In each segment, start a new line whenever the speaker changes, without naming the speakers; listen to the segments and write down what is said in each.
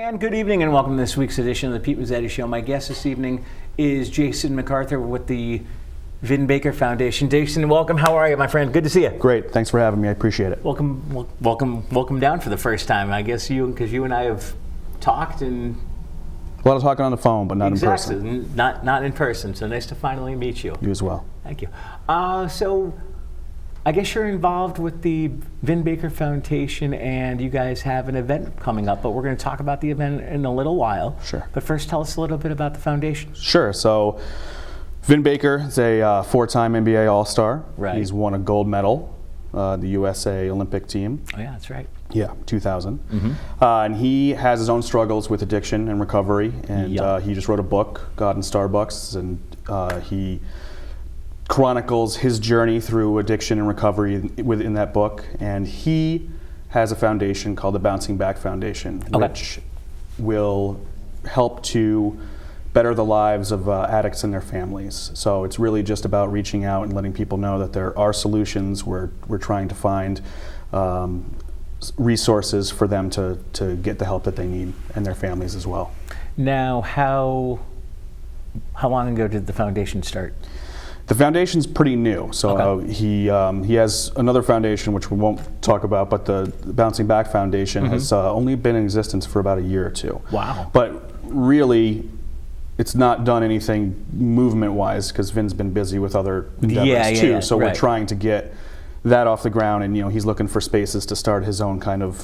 And good evening and welcome to this week's edition of the Pete Mezzetti Show. My guest this evening is Jason McArthur with the Vin Baker Foundation. Jason, welcome. How are you, my friend? Good to see you.
Great. Thanks for having me. I appreciate it.
Welcome down for the first time. I guess because you and I have talked and
a lot of talking on the phone, but not in person.
Not in person. So nice to finally meet you.
You as well.
Thank you. So I guess you're involved with the Vin Baker Foundation, and you guys have an event coming up, but we're going to talk about the event in a little while.
Sure.
But first, tell us a little bit about the foundation.
Sure. So Vin Baker is a four-time NBA All-Star.
Right.
He's won a gold medal, the USA Olympic team.
Oh, yeah, that's right.
Yeah, 2000. And he has his own struggles with addiction and recovery, and he just wrote a book, God in Starbucks, and he chronicles his journey through addiction and recovery within that book. And he has a foundation called the Bouncing Back Foundation, which will help to better the lives of addicts and their families. So it's really just about reaching out and letting people know that there are solutions. We're trying to find resources for them to get the help that they need, and their families as well.
Now, how long ago did the foundation start?
The foundation's pretty new, so he has another foundation which we won't talk about, but the Bouncing Back Foundation has only been in existence for about a year or two.
Wow.
But really, it's not done anything movement-wise because Vin's been busy with other endeavors too. So we're trying to get that off the ground, and he's looking for spaces to start his own kind of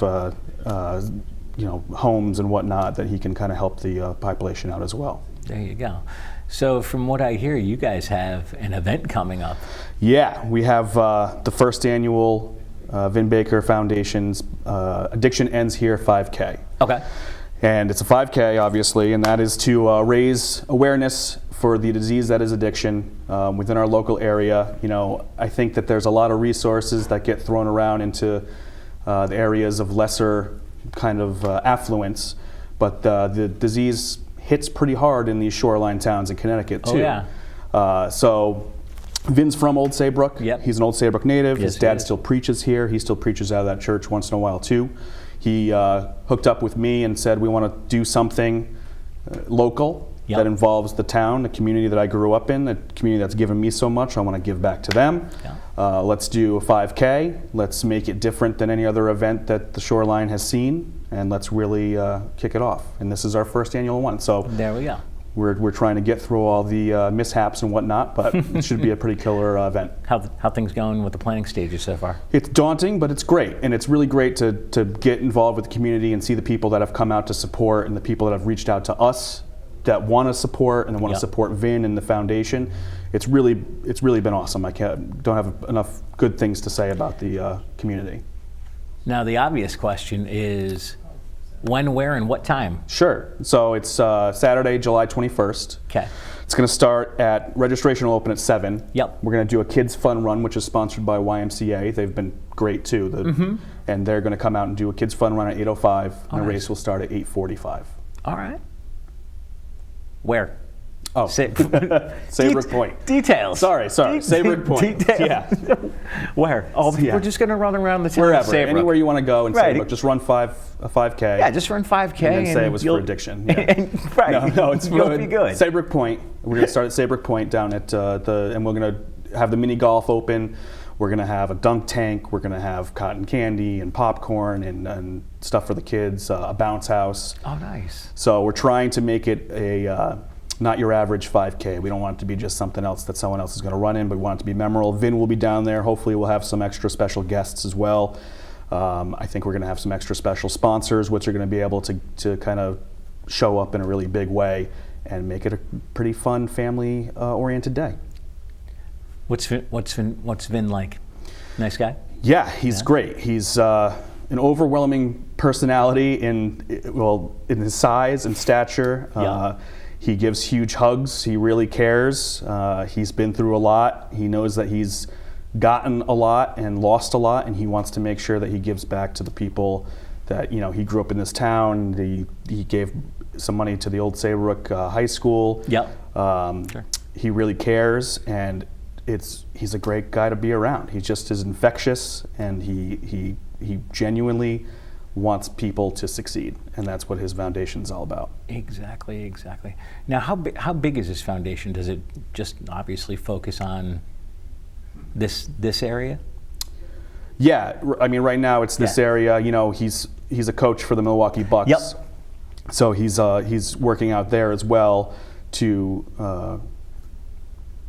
homes and whatnot that he can kind of help the population out as well.
There you go. So from what I hear, you guys have an event coming up.
Yeah, we have the first annual Vin Baker Foundation's Addiction Ends Here 5K.
Okay.
And it's a 5K, obviously, and that is to raise awareness for the disease that is addiction within our local area. I think that there's a lot of resources that get thrown around into the areas of lesser kind of affluence, but the disease hits pretty hard in these shoreline towns in Connecticut too.
Oh, yeah.
So Vin's from Old Saybrook.
Yep.
He's an Old Saybrook native.
Yes,
his dad still preaches here. He still preaches out of that church once in a while too. He hooked up with me and said, we want to do something local that involves the town, the community that I grew up in, the community that's given me so much. I want to give back to them. Yeah. Let's do a 5K. Let's make it different than any other event that the Shoreline has seen, and let's really kick it off. And this is our first annual one. So
there we go.
We're trying to get through all the mishaps and whatnot, but it should be a pretty killer event.
How things going with the planning stages so far?
It's daunting, but it's great. And it's really great to get involved with the community and see the people that have come out to support and the people that have reached out to us that want to support and want to support Vin and the foundation. It's really been awesome. I don't have enough good things to say about the community.
Now the obvious question is, when, where, and what time?
Sure. So it's Saturday, July 21st.
Okay.
It's going to start registration will open at 7.
Yep.
We're going to do a kids fun run, which is sponsored by YMCA. They've been great too. And they're going to come out and do a kids fun run at 8:05. And the race will start at 8:45.
All right. Where?
Oh, Saybrook Point.
Details.
Sorry. Saybrook Point.
Details.
Yeah.
Where? We're just going to run around the town.
Wherever, anywhere you want to go in Saybrook. Just run a 5K.
Yeah, just run 5K.
And then say it was for addiction. Yeah. No, it's
you'll be good.
Saybrook Point. We're going to start at Saybrook Point down at and we're going to have the mini golf open. We're going to have a dunk tank. We're going to have cotton candy and popcorn and stuff for the kids, a bounce house.
Oh, nice.
So we're trying to make it a not your average 5K. We don't want it to be just something else that someone else is going to run in, but we want it to be memorable. Vin will be down there. Hopefully we'll have some extra special guests as well. I think we're going to have some extra special sponsors, which are going to be able to kind of show up in a really big way and make it a pretty fun, family-oriented day.
What's Vin like? Nice guy?
Yeah, he's great. He's an overwhelming personality in his size and stature. He gives huge hugs. He really cares. He's been through a lot. He knows that he's gotten a lot and lost a lot, and he wants to make sure that he gives back to the people that, he grew up in this town. He gave some money to the Old Saybrook High School.
Sure.
He really cares, and he's a great guy to be around. He just is infectious, and he genuinely wants people to succeed, and that's what his foundation is all about.
Exactly, exactly. Now, how big is this foundation? Does it just obviously focus on this area?
Yeah, I mean, right now it's this area. You know, he's a coach for the Milwaukee Bucks.
Yep.
So he's working out there as well to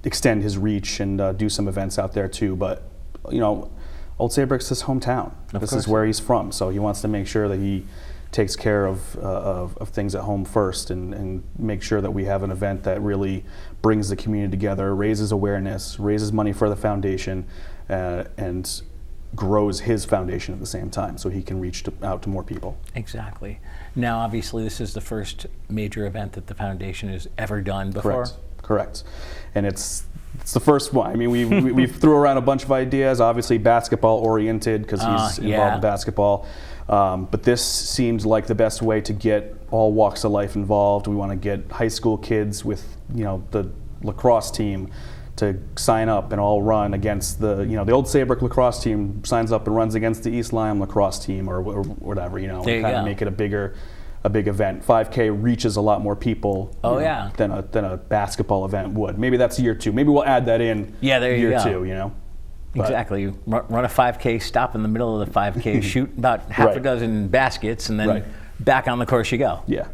extend his reach and do some events out there too. But you know, Old Saybrook's his hometown. This is where he's from, so he wants to make sure that he takes care of things at home first, and make sure that we have an event that really brings the community together, raises awareness, raises money for the foundation, and grows his foundation at the same time, so he can reach out to more people.
Exactly. Now, obviously, this is the first major event that the foundation has ever done before.
Correct. And it's the first one. I mean, we threw around a bunch of ideas, obviously basketball oriented, because he's involved in basketball. But this seemed like the best way to get all walks of life involved. We want to get high school kids with, you know, the lacrosse team to sign up and all run against the Old Saybrook lacrosse team signs up and runs against the East Lyme lacrosse team or whatever, you know, kind of make it a big event. 5K reaches a lot more people than a basketball event would. Maybe that's year 2. Maybe we'll add that in year 2, you know. But
exactly. You run a 5K, stop in the middle of the 5K, shoot about half a dozen baskets, and then back on the course you go.
Yeah.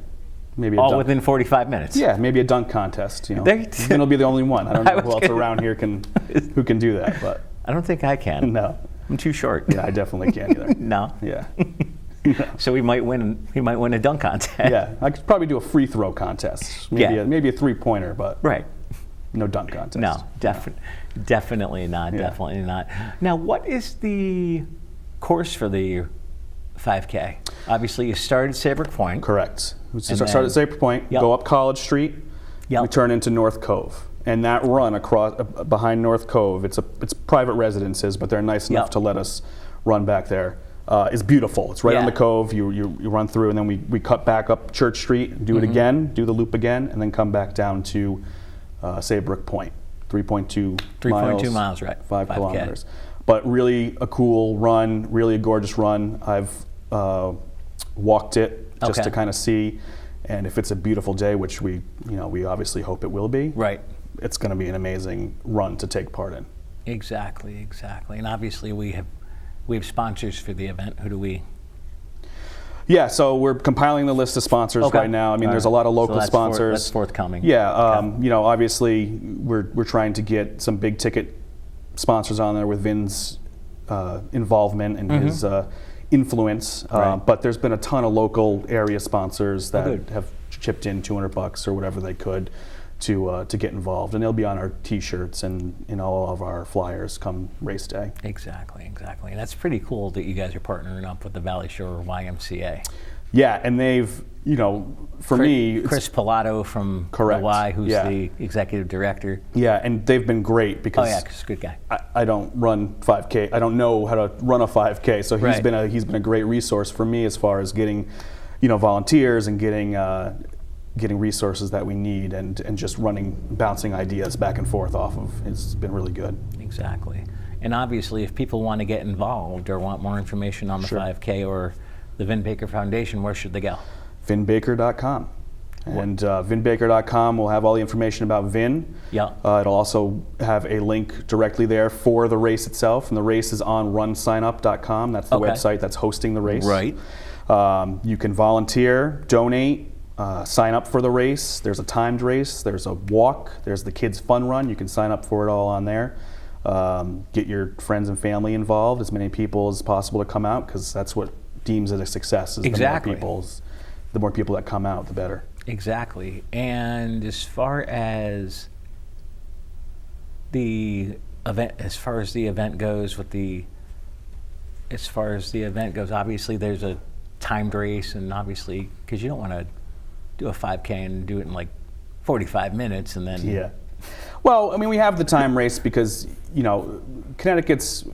Maybe
all within 45 minutes.
Yeah, maybe a dunk contest. You know, Vin will be the only one. I don't know who else around here who can do that. But
I don't think I can.
No,
I'm too short.
Yeah, I definitely can't either.
No.
Yeah.
So we might win. He might win a dunk contest.
Yeah, I could probably do a free throw contest. Maybe a 3-pointer, but no dunk contest.
No, definitely not.
Yeah.
Definitely not. Now, what is the course for the 5K? Obviously, you start at Saybrook Point.
Correct. Start at Saybrook Point, go up College Street, we turn into North Cove. And that run across behind North Cove, it's private residences, but they're nice enough to let us run back there. Is beautiful. It's right on the cove. You run through, and then we cut back up Church Street, do it again, do the loop again, and then come back down to Saybrook Point. 3.2
miles, right?
5 kilometers. But really a cool run, really a gorgeous run. I've walked it just to kind of see, and if it's a beautiful day, which we obviously hope it will be, it's going to be an amazing run to take part in.
Exactly. And obviously we have sponsors for the event. Who do we?
Yeah, so we're compiling the list of sponsors right now. I mean, there's a lot of local sponsors.
That's forthcoming.
Yeah, you know, obviously we're trying to get some big ticket sponsors on there with Vin's involvement and his influence. But there's been a ton of local area sponsors that have chipped in $200 or whatever they could to get involved, and they'll be on our T-shirts and in all of our flyers come race day.
Exactly. And that's pretty cool that you guys are partnering up with the Valley Shore YMCA.
Yeah, and they've, you know, me,
Chris Pilato from the Y, who's the executive director.
Yeah, and they've been great because
he's a good guy.
I don't run 5K. I don't know how to run a 5K, so he's been a great resource for me as far as getting, you know, volunteers and getting resources that we need and just bouncing ideas back and forth off of. It's been really good.
Exactly. And obviously, if people want to get involved or want more information on the 5K or the Vin Baker Foundation, where should they go?
VinBaker.com. And VinBaker.com will have all the information about Vin.
Yeah.
It'll also have a link directly there for the race itself, and the race is on runsignup.com. That's the website that's hosting the race.
Right.
You can volunteer, donate, sign up for the race. There's a timed race. There's a walk. There's the kids' fun run. You can sign up for it all on there. Get your friends and family involved, as many people as possible to come out, because that's what deems it a success. Is the more people that come out, the better. Exactly.
And as far as the event goes, obviously there's a timed race, and obviously because you don't want to do a 5K and do it in like 45 minutes and then.
Yeah. Well, I mean, we have the time race because, you know, Connecticut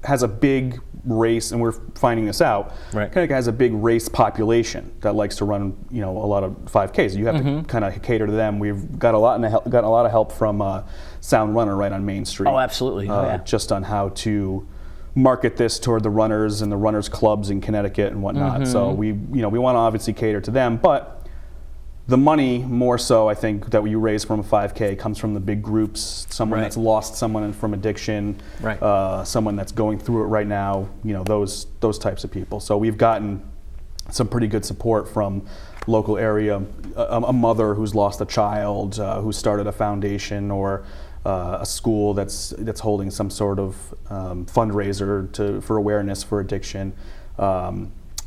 has a big race, and we're finding this out. Connecticut has a big race population that likes to run, you know, a lot of 5Ks. You have to kind of cater to them. We've got a lot of help from Sound Runner right on Main Street.
Oh, absolutely.
Just on how to market this toward the runners and the runners clubs in Connecticut and whatnot. So we want to obviously cater to them, but the money more so, I think, that you raise from a 5K comes from the big groups, someone that's lost someone from addiction, someone that's going through it right now, those types of people. So we've gotten some pretty good support from local area, a mother who's lost a child, who started a foundation, or a school that's holding some sort of fundraiser for awareness for addiction.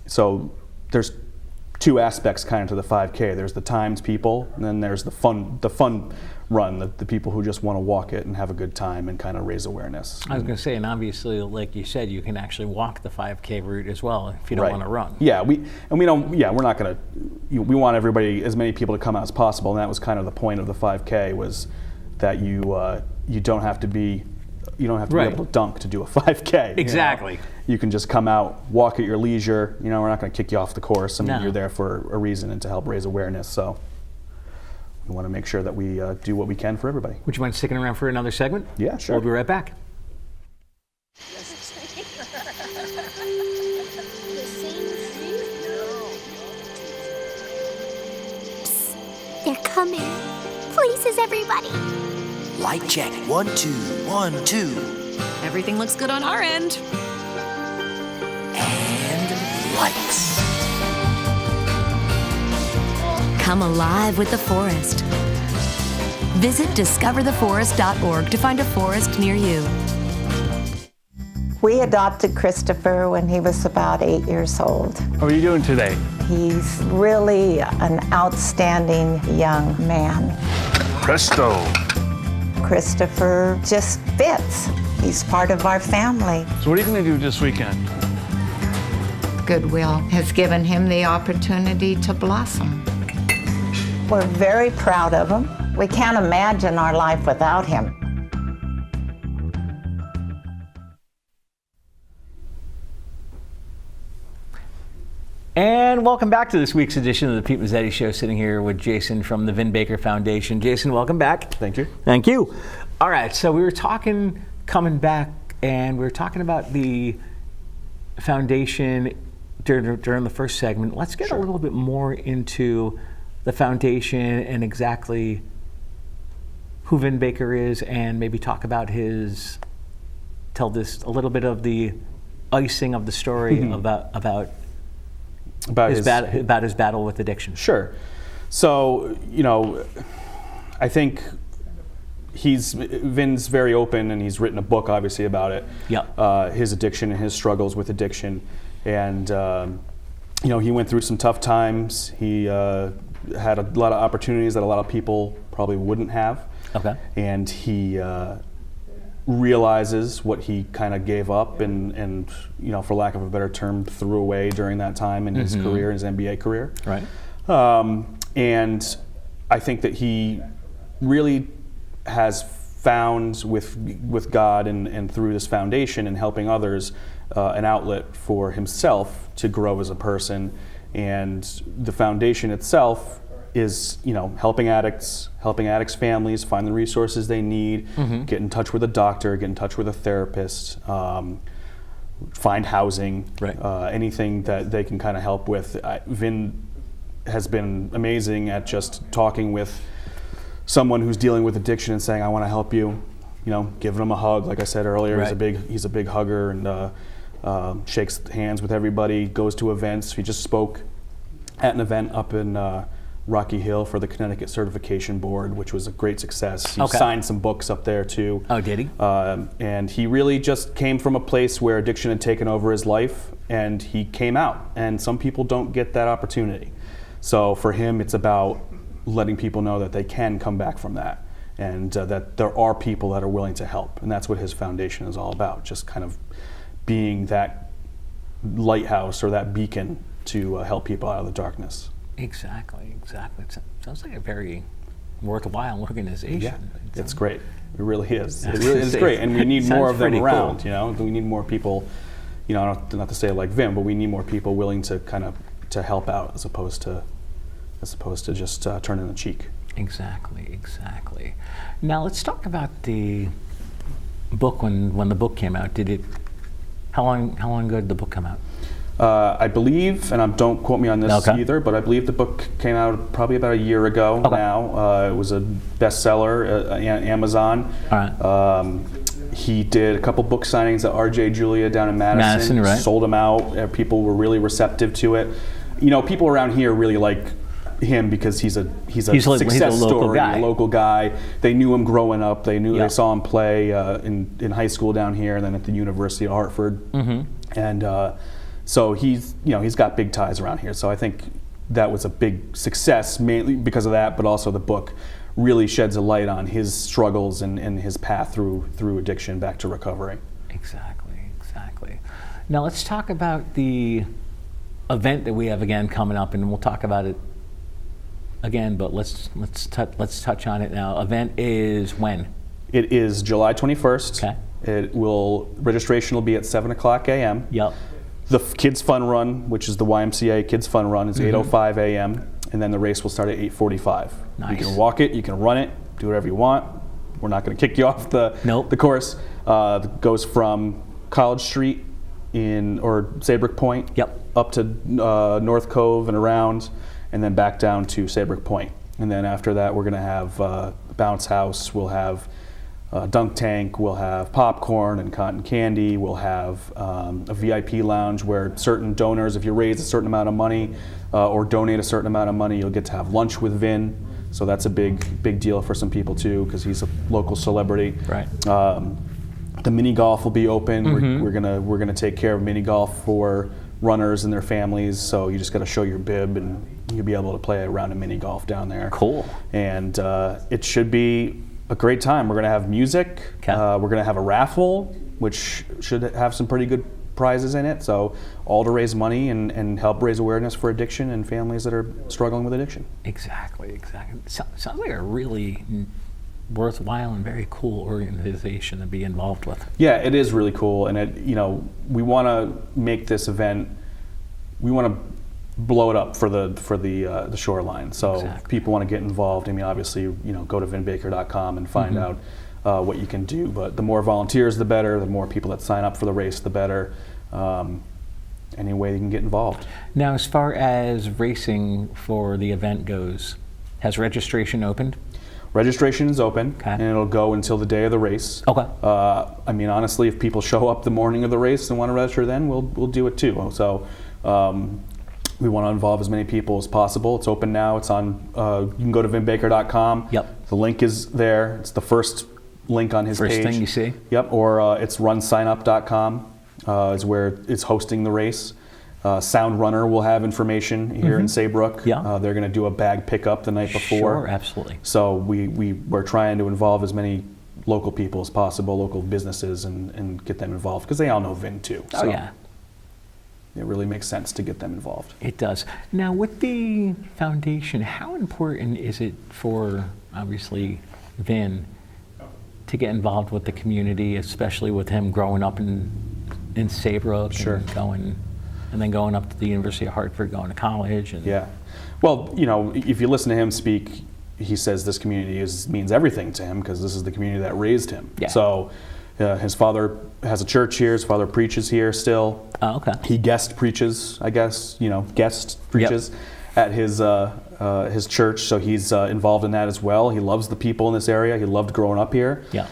So there's two aspects kind of to the 5K. There's the times people, and then there's the fun run, the people who just want to walk it and have a good time and kind of raise awareness.
I was going to say, and obviously, like you said, you can actually walk the 5K route as well if you don't want to run.
Yeah, we're not going to. We want everybody, as many people to come out as possible, and that was kind of the point of the 5K, was that you don't have to be. You don't have to be able to dunk to do a 5K.
Exactly.
You can just come out, walk at your leisure. We're not going to kick you off the course. I mean, you're there for a reason and to help raise awareness. So we want to make sure that we do what we can for everybody.
Would you mind sticking around for another segment?
Yeah, sure.
We'll be right back.
They're coming. Places, everybody.
Light check. 1, 2, 1, 2.
Everything looks good on our end.
And lights.
Come alive with the forest. Visit discovertheforest.org to find a forest near you.
We adopted Christopher when he was about 8 years old.
How are you doing today?
He's really an outstanding young man.
Presto.
Christopher just fits. He's part of our family.
So what are you going to do this weekend?
Goodwill has given him the opportunity to blossom.
We're very proud of him. We can't imagine our life without him.
And welcome back to this week's edition of the Pete Mezzetti Show, sitting here with Jason from the Vin Baker Foundation. Jason, welcome back.
Thank you.
Thank you. All right, so we were coming back, and we were talking about the foundation during the first segment. Let's get a little bit more into the foundation and exactly who Vin Baker is, and maybe talk about tell this a little bit of the icing of the story about his battle with addiction.
Sure. So, I think Vin's very open, and he's written a book, obviously, about it.
Yeah.
His addiction and his struggles with addiction, and he went through some tough times. He had a lot of opportunities that a lot of people probably wouldn't have.
Okay.
And he realizes what he kind of gave up and for lack of a better term, threw away during that time in his career, his NBA career.
Right.
And I think that he really has found with God and through this foundation and helping others an outlet for himself to grow as a person. And the foundation itself is, helping addicts families find the resources they need, get in touch with a doctor, get in touch with a therapist, find housing, anything that they can kind of help with. Vin has been amazing at just talking with someone who's dealing with addiction and saying, I want to help you, giving them a hug. Like I said earlier, he's a big hugger and shakes hands with everybody, goes to events. He just spoke at an event up in Rocky Hill for the Connecticut Certification Board, which was a great success. He signed some books up there too.
Oh, did he?
And he really just came from a place where addiction had taken over his life, and he came out. And some people don't get that opportunity. So for him, it's about letting people know that they can come back from that, and that there are people that are willing to help. And that's what his foundation is all about, just kind of being that lighthouse or that beacon to help people out of the darkness.
Exactly. It sounds like a very worthwhile organization.
Yeah, it's great. It really is. It really is great, and we need more of them around. Cool. We need more people. Not to say like Vim, but we need more people willing to kind of to help out as opposed to just turning the cheek.
Exactly. Now let's talk about the book. When the book came out, did it How long ago did the book come out?
I believe, and don't quote me on this
Okay.
either, but I believe the book came out probably about a year ago now. It was a bestseller on Amazon.
All right.
He did a couple book signings at R.J. Julia down in Madison.
Right.
Sold them out. People were really receptive to it. You know, people around here really like him because he's a success story, a local guy. They knew him growing up. They saw him play in high school down here, and then at the University of Hartford. And so he's got big ties around here. So I think that was a big success, mainly because of that, but also the book really sheds a light on his struggles and his path through addiction back to recovery.
Exactly. Now let's talk about the event that we have again coming up, and we'll talk about it again, but let's touch on it now. Event is when?
It is July 21st.
Okay.
Registration will be at 7:00 a.m.
Yep.
The Kids Fun Run, which is the YMCA Kids Fun Run, is 8:05 a.m. and then the race will start at 8:45.
Nice.
You can walk it, you can run it, do whatever you want. We're not going to kick you off the course. It goes from College Street or Saybrook Point up to North Cove and around, and then back down to Saybrook Point. And then after that, we're going to have bounce house. We'll have dunk tank. We'll have popcorn and cotton candy. We'll have a VIP lounge where certain donors, if you raise a certain amount of money or donate a certain amount of money, you'll get to have lunch with Vin. So that's a big deal for some people too, because he's a local celebrity.
Right.
The mini golf will be open. We're gonna take care of mini golf for runners and their families. So you just got to show your bib, and you'll be able to play a round of mini golf down there.
Cool.
And it should be a great time. We're going to have music.
Okay.
We're going to have a raffle, which should have some pretty good prizes in it. So all to raise money and help raise awareness for addiction and families that are struggling with addiction. Exactly.
Sounds like a really worthwhile and very cool organization to be involved with.
Yeah, it is really cool, and we want to make this event. We want to blow it up for the shoreline. So if people want to get involved, I mean, obviously, go to vinbaker.com and find out what you can do. But the more volunteers, the better. The more people that sign up for the race, the better. Any way you can get involved.
Now, as far as racing for the event goes, has registration opened?
Registration is open,
okay,
and it'll go until the day of the race.
Okay.
I mean, honestly, if people show up the morning of the race and want to register, then we'll do it too. So we want to involve as many people as possible. It's open now. It's on. You can go to vinbaker.com.
Yep.
The link is there. It's the first link on his page.
First thing you see.
Yep. Or it's runsignup.com is where it's hosting the race. Sound Runner will have information here in Saybrook.
Yeah.
They're going to do a bag pickup the night before.
Sure, absolutely.
So we're trying to involve as many local people as possible, local businesses, and get them involved, because they all know Vin too.
Oh, yeah.
It really makes sense to get them involved.
It does. Now, with the foundation, how important is it for, obviously, Vin to get involved with the community, especially with him growing up in Saybrook
Sure.
and then going up to the University of Hartford, going to college? And
Yeah. Well, if you listen to him speak, he says this community means everything to him, because this is the community that raised him.
Yeah.
So his father has a church here. His father preaches here still.
Oh, okay.
He guest preaches, I guess, at his church. So he's involved in that as well. He loves the people in this area. He loved growing up here.
Yeah.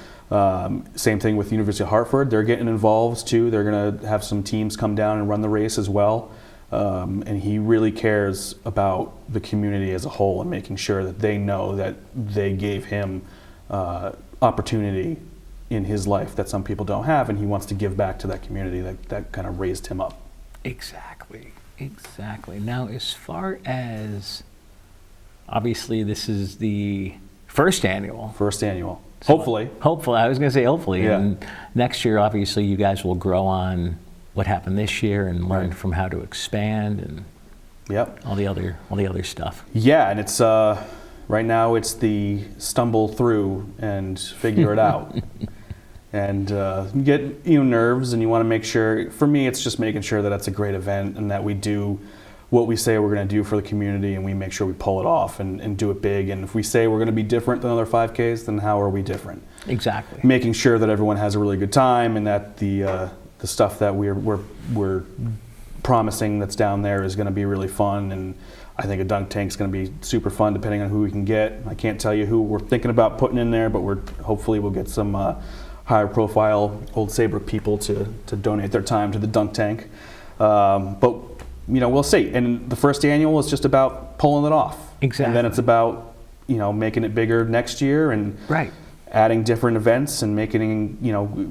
Same thing with the University of Hartford. They're getting involved too. They're going to have some teams come down and run the race as well. And he really cares about the community as a whole and making sure that they know that they gave him opportunity in his life that some people don't have, and he wants to give back to that community that kind of raised him up.
Exactly. Now, as far as, obviously, this is the first annual.
Hopefully.
I was going to say hopefully.
Yeah.
And next year, obviously, you guys will grow on what happened this year and learn from how to expand and all the other stuff.
Yeah, and it's right now it's the stumble through and figure it out. And you get nerves, and you want to make sure. For me, it's just making sure that it's a great event and that we do what we say we're going to do for the community, and we make sure we pull it off and do it big. And if we say we're going to be different than other 5Ks, then how are we different?
Exactly.
Making sure that everyone has a really good time and that the the stuff that we're promising that's down there is going to be really fun, and I think a dunk tank's going to be super fun depending on who we can get. I can't tell you who we're thinking about putting in there, but hopefully we'll get some higher profile Old Saybrook people to donate their time to the dunk tank. But we'll see. And the first annual is just about pulling it off.
Exactly.
And then it's about making it bigger next year and adding different events and making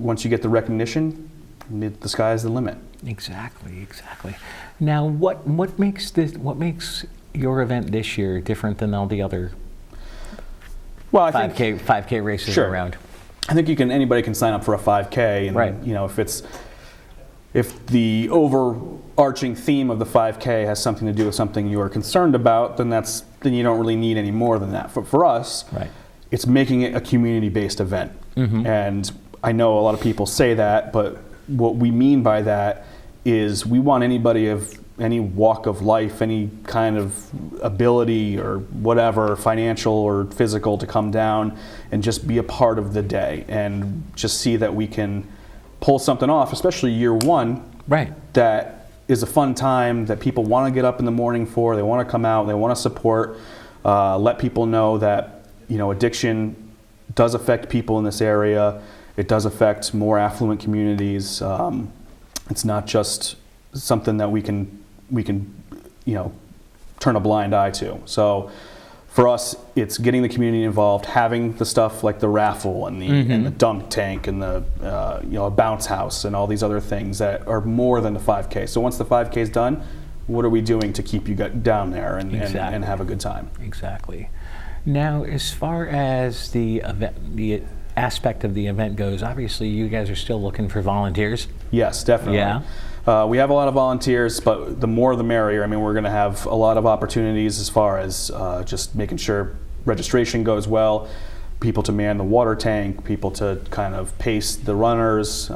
once you get the recognition, the sky's the limit.
Exactly. Now, what makes your event this year different than all the other 5K races around?
I think anybody can sign up for a 5K, and if the overarching theme of the 5K has something to do with something you are concerned about, then you don't really need any more than that. For us, it's making it a community-based event, and I know a lot of people say that, but what we mean by that is we want anybody of any walk of life, any kind of ability or whatever, financial or physical, to come down and just be a part of the day and just see that we can pull something off, especially year one, that is a fun time that people want to get up in the morning for, they want to come out, they want to support, let people know that addiction does affect people in this area. It does affect more affluent communities. It's not just something that we can turn a blind eye to. So for us, it's getting the community involved, having the stuff like the raffle and the dunk tank and the a bounce house and all these other things that are more than the 5K. So once the 5K is done, what are we doing to keep you down there and have a good time? Exactly.
Now, as far as the event, the aspect of the event goes, obviously you guys are still looking for volunteers.
Yes, definitely.
Yeah.
We have a lot of volunteers, but the more the merrier. I mean, we're going to have a lot of opportunities as far as just making sure registration goes well, people to man the water tank, people to kind of pace the runners,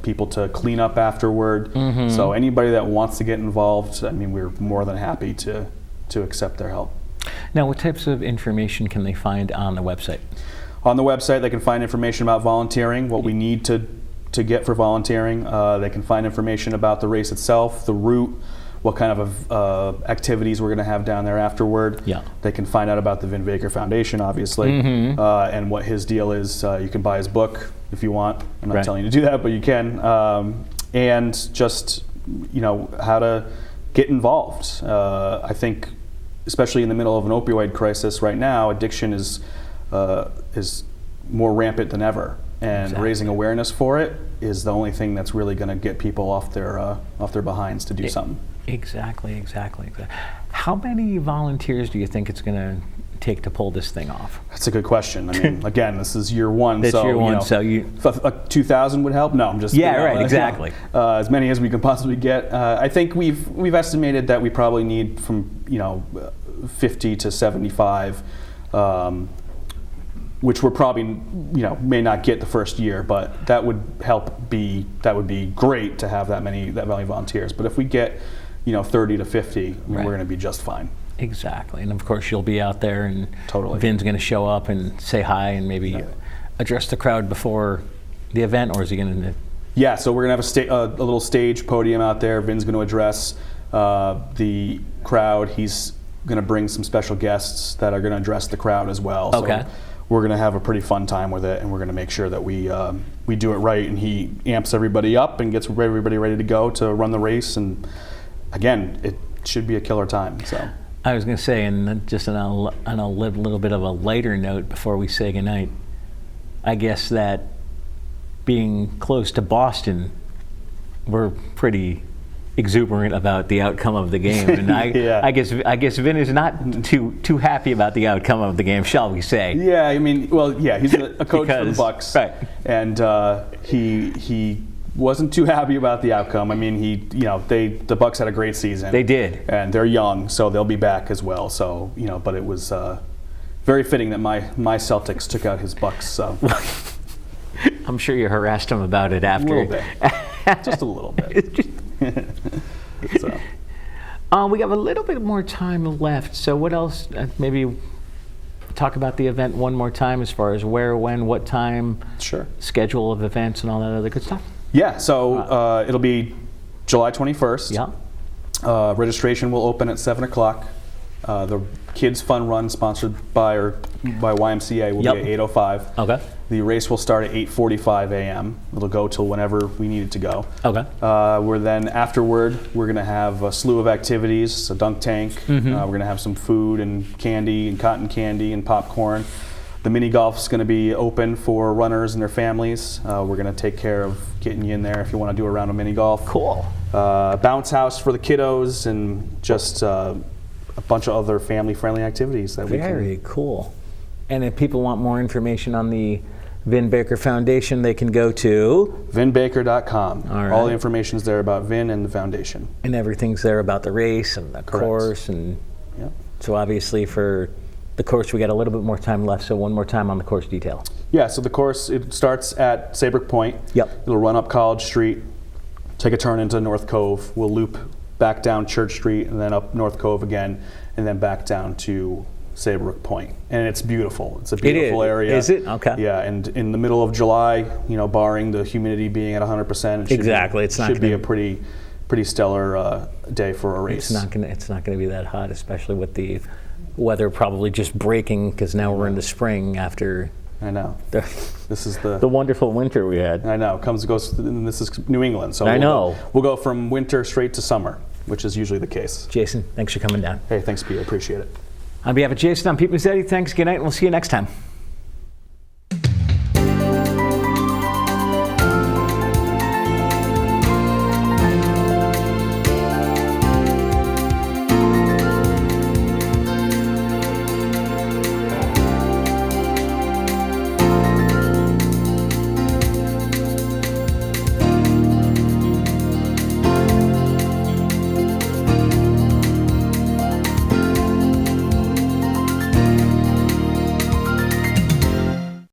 people to clean up afterward. So anybody that wants to get involved, I mean, we're more than happy to accept their help.
Now, what types of information can they find on the website?
On the website, they can find information about volunteering, what we need to get for volunteering. They can find information about the race itself, the route, what kind of activities we're going to have down there afterward.
Yeah.
They can find out about the Vin Baker Foundation, obviously, and what his deal is. You can buy his book if you want. I'm not telling you to do that, but you can. And just, how to get involved. I think, especially in the middle of an opioid crisis right now, addiction is more rampant than ever, and raising awareness for it is the only thing that's really going to get people off their behinds to do something. Exactly.
How many volunteers do you think it's going to take to pull this thing off?
That's a good question. I mean, again, this is year one.
It's year one, so you...
2,000 would help? No, I'm just...
Yeah, right, exactly.
As many as we can possibly get. I think we've estimated that we probably need from 50 to 75, which we're probably may not get the first year, but that would that would be great to have that many volunteers. But if we get 30 to 50, we're going to be just fine.
Exactly, and of course you'll be out there, and
totally.
Vin's going to show up and say hi and maybe address the crowd before the event, or is he going to?
Yeah, so we're going to have a little stage podium out there. Vin's going to address the crowd. He's going to bring some special guests that are going to address the crowd as well.
Okay.
So we're going to have a pretty fun time with it, and we're going to make sure that we do it right, and he amps everybody up and gets everybody ready to go to run the race. And again, it should be a killer time. So
I was going to say, and just on a little bit of a lighter note before we say goodnight, I guess that being close to Boston, we're pretty exuberant about the outcome of the game, and I guess Vin is not too happy about the outcome of the game, shall we say?
Yeah, I mean, well, yeah, he's a coach for the Bucks,
right?
And he wasn't too happy about the outcome. I mean, the Bucks had a great season.
They did,
and they're young, so they'll be back as well. So but it was very fitting that my Celtics took out his Bucks. So
I'm sure you harassed him about it after.
A little bit, just a little bit.
So. We have a little bit more time left. So what else? Maybe talk about the event one more time as far as where, when, what time,
sure,
schedule of events and all that other good stuff.
Yeah, so it'll be July 21st.
Yeah.
Registration will open at 7 o'clock. The Kids Fun Run, sponsored by YMCA, will be at 8:05.
Okay.
The race will start at 8:45 a.m. It'll go till whenever we need it to go.
Okay.
We're then afterward, we're going to have a slew of activities, a dunk tank. We're going to have some food and candy and cotton candy and popcorn. The mini golf is going to be open for runners and their families. We're going to take care of getting you in there if you want to do a round of mini golf.
Cool.
Bounce house for the kiddos, and just a bunch of other family-friendly activities that we can.
Very cool. And if people want more information on the Vin Baker Foundation, they can go to
vinbaker.com.
All right.
All the information is there about Vin and the foundation.
and everything's there about the race and the course, and
Yep.
so obviously for the course we got a little bit more time left. So one more time on the course detail.
Yeah, so the course, it starts at Saybrook Point.
Yep.
It'll run up College Street, take a turn into North Cove. We'll loop back down Church Street and then up North Cove again, and then back down to Saybrook Point. And it's beautiful. It's a beautiful area.
Is it? Okay.
Yeah, and in the middle of July, barring the humidity being at 100%, it should
Exactly. It's not
should be
gonna-
a pretty stellar day for a race.
It's not gonna be that hot, especially with the weather probably just breaking because now we're into spring after
I know.
the,
This is
the wonderful winter we had.
I know. Goes. And this is New England, so
I know.
We'll go from winter straight to summer, which is usually the case.
Jason, thanks for coming down.
Hey, thanks, Pete. I appreciate it.
On behalf of Jason, I'm Pete Mezzetti. Thanks, good night, and we'll see you next time.